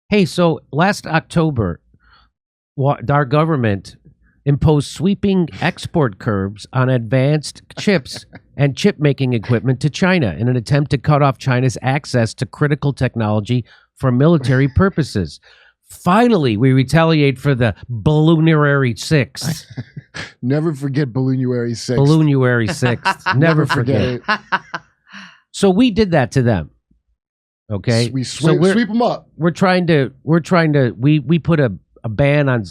Hey, so last October, our government imposed sweeping export curbs on advanced chips and chip-making equipment to China in an attempt to cut off China's access to critical technology for military purposes. Finally, we retaliate for the Balloonuary 6th. Never forget Balloonuary 6th. Balloonuary 6th. Never forget it. So we did that to them. Okay, We sweep them up. We put a ban on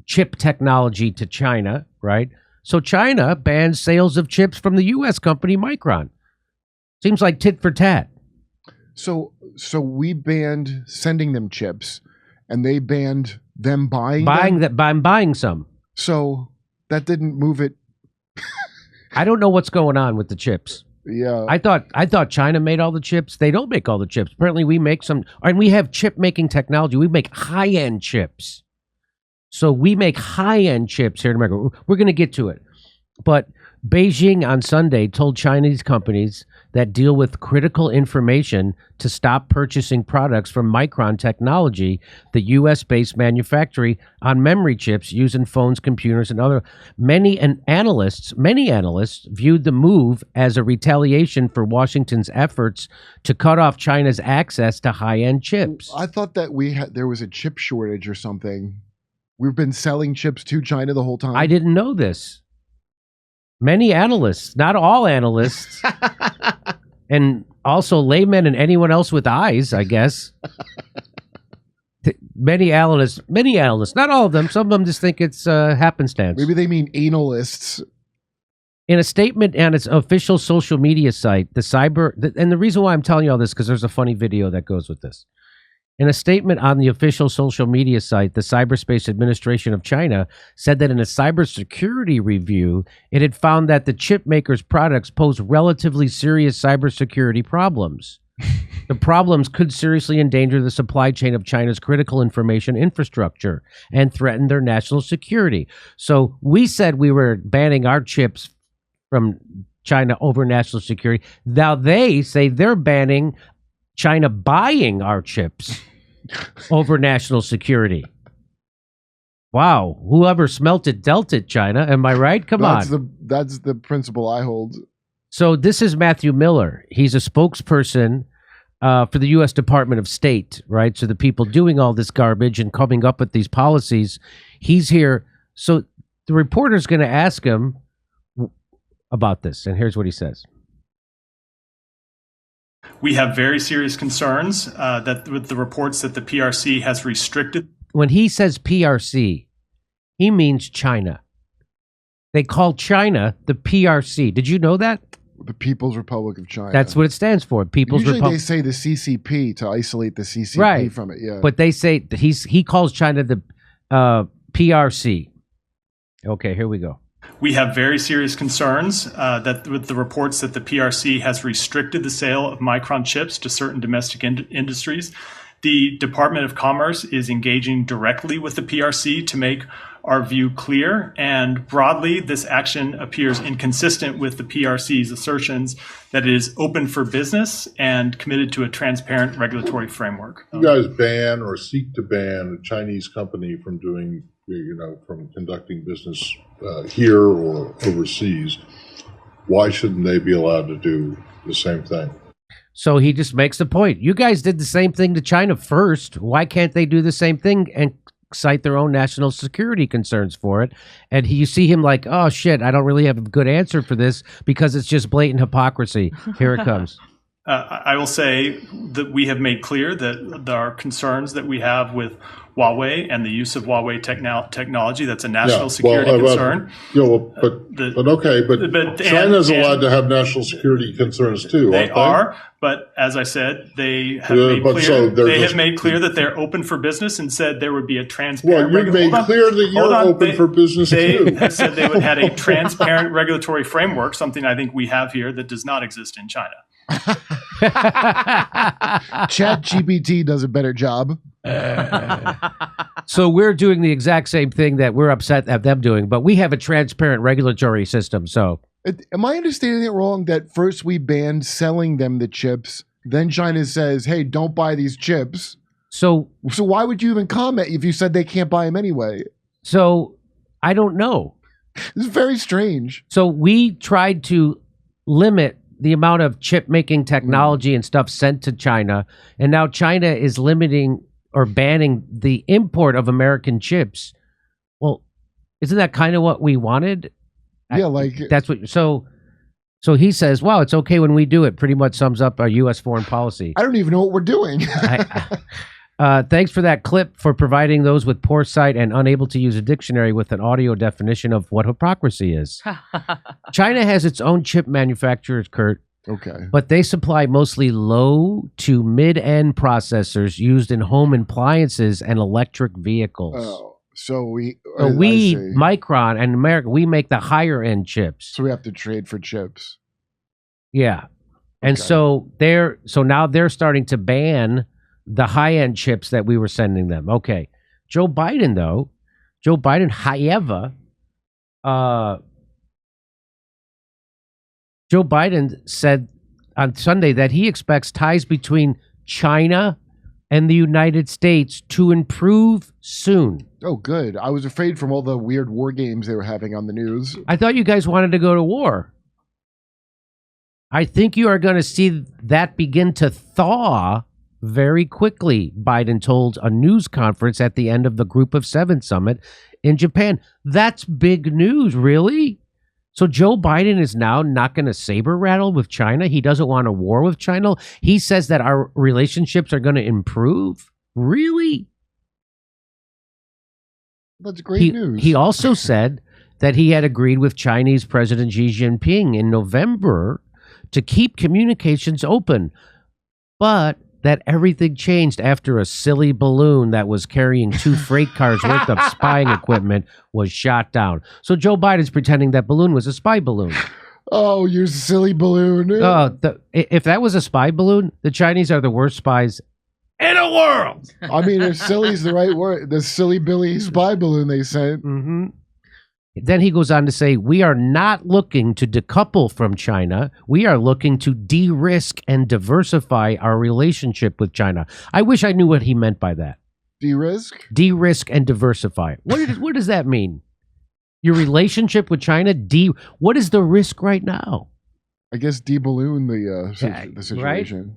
chip technology to China, right? So China bans sales of chips from the U.S. company Micron. Seems like tit for tat. So we banned sending them chips, and they banned them buying some. So that didn't move it. I don't know what's going on with the chips. Yeah, I thought China made all the chips. They don't make all the chips. Apparently, we make some, and we have chip making technology. We make high end chips. So we make high end chips here in America. We're going to get to it, but Beijing on Sunday told Chinese companies that deal with critical information to stop purchasing products from Micron Technology, the U.S.-based manufacturer on memory chips used in phones, computers, and other. Many analysts viewed the move as a retaliation for Washington's efforts to cut off China's access to high-end chips. I thought that there was a chip shortage or something. We've been selling chips to China the whole time. I didn't know this. Many analysts, not all analysts, and also laymen and anyone else with eyes, I guess. Many analysts, not all of them. Some of them just think it's happenstance. Maybe they mean analists. In a statement on its official social media site, and the reason why I'm telling you all this, because there's a funny video that goes with this. In a statement on the official social media site, the Cyberspace Administration of China said that in a cybersecurity review, it had found that the chip maker's products pose relatively serious cybersecurity problems. The problems could seriously endanger the supply chain of China's critical information infrastructure and threaten their national security. So we said we were banning our chips from China over national security. Now they say they're banning China buying our chips over national security. Wow. Whoever smelt it dealt it, China. Am I right? Come on. That's the principle I hold. So this is Matthew Miller. He's a spokesperson for the U.S. Department of State, right? So the people doing all this garbage and coming up with these policies, he's here. So the reporter's going to ask him about this. And here's what he says. We have very serious concerns that with the reports that the PRC has restricted. When he says PRC, he means China. They call China the PRC. Did you know that? The People's Republic of China. That's what it stands for. People's Republic. Usually they say the CCP to isolate the CCP from it. Yeah, but they say he calls China the PRC. Okay, here we go. We have very serious concerns that with the reports that the PRC has restricted the sale of Micron chips to certain domestic industries. The Department of Commerce is engaging directly with the PRC to make our view clear. And broadly, this action appears inconsistent with the PRC's assertions that it is open for business and committed to a transparent regulatory framework. You guys ban or seek to ban a Chinese company from doing, from conducting business here or overseas. Why shouldn't they be allowed to do the same thing? So he just makes the point. You guys did the same thing to China first. Why can't they do the same thing and cite their own national security concerns for it? And you see him like, oh, shit, I don't really have a good answer for this because it's just blatant hypocrisy. Here it comes. I will say that we have made clear that there are concerns that we have with Huawei and the use of Huawei technology. That's a national security concern. But China's allowed to have national security concerns too. They are, but as I said, they have made clear that they're open for business and said there would be a transparent. Well, you've made clear that you're open for business too. They have said they would have a transparent regulatory framework, something I think we have here that does not exist in China. ChatGPT does a better job. So we're doing the exact same thing that we're upset at them doing, but we have a transparent regulatory system. So am I understanding it wrong that first we banned selling them the chips, then China says, hey, don't buy these chips? So why would you even comment if you said they can't buy them anyway? So I don't know. This is very strange. So we tried to limit the amount of chip making technology and stuff sent to China, and now China is limiting or banning the import of American chips. Well, isn't that kind of what we wanted? Yeah, that's what. So he says, "Wow, it's okay when we do it." Pretty much sums up our U.S. foreign policy. I don't even know what we're doing. Thanks for that clip for providing those with poor sight and unable to use a dictionary with an audio definition of what hypocrisy is. China has its own chip manufacturers, Kurt. Okay. But they supply mostly low to mid-end processors used in home appliances and electric vehicles. Oh, so we Micron and America, we make the higher end chips. So we have to trade for chips. Yeah. And so now they're starting to ban the high-end chips that we were sending them. Okay. Joe Biden, however, Joe Biden said on Sunday that he expects ties between China and the United States to improve soon. Oh, good. I was afraid from all the weird war games they were having on the news. I thought you guys wanted to go to war. I think you are going to see that begin to thaw very quickly, Biden told a news conference at the end of the Group of Seven summit in Japan. That's big news, really? So Joe Biden is now not going to saber rattle with China? He doesn't want a war with China? He says that our relationships are going to improve? Really? That's great news. He also said that he had agreed with Chinese President Xi Jinping in November to keep communications open, but that everything changed after a silly balloon that was carrying 2 freight cars worth of spying equipment was shot down. So Joe Biden's pretending that balloon was a spy balloon. Oh, you silly balloon. If that was a spy balloon, the Chinese are the worst spies in the world. I mean, if silly's the right word, the silly Billy spy balloon they sent. Mm-hmm. Then he goes on to say, we are not looking to decouple from China. We are looking to de-risk and diversify our relationship with China. I wish I knew what he meant by that. De-risk? De-risk and diversify. What does that mean? Your relationship with China? What is the risk right now? I guess de-balloon the situation. Right?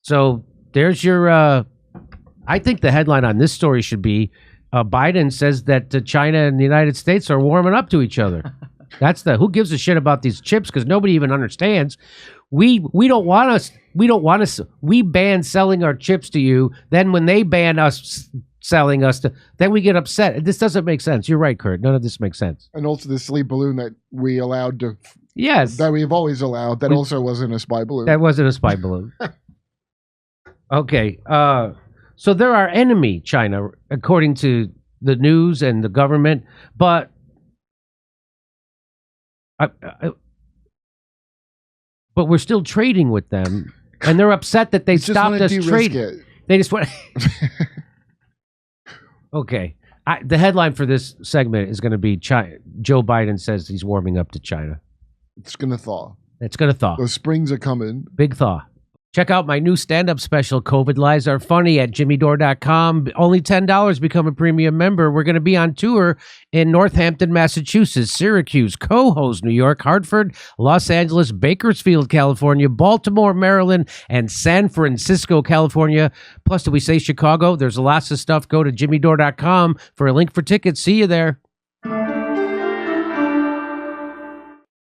So there's your... I think the headline on this story should be, Biden says that China and the United States are warming up to each other. Who gives a shit about these chips? Because nobody even understands. We don't want us. We ban selling our chips to you. Then when they ban us selling us then we get upset. This doesn't make sense. You're right, Kurt. None of this makes sense. And also the silly balloon that we allowed to. Yes. That we've always allowed. That also wasn't a spy balloon. That wasn't a spy balloon. Okay. So they're our enemy, China, according to the news and the government. But but we're still trading with them, and they're upset that they stopped us trading. They just want. Okay. The headline for this segment is going to be Joe Biden says he's warming up to China. It's going to thaw. It's going to thaw. Those springs are coming. Big thaw. Check out my new stand-up special, COVID Lies Are Funny, at jimmydore.com. Only $10. Become a premium member. We're going to be on tour in Northampton, Massachusetts, Syracuse, Cohoes, New York, Hartford, Los Angeles, Bakersfield, California, Baltimore, Maryland, and San Francisco, California. Plus, did we say Chicago? There's lots of stuff. Go to jimmydore.com for a link for tickets. See you there.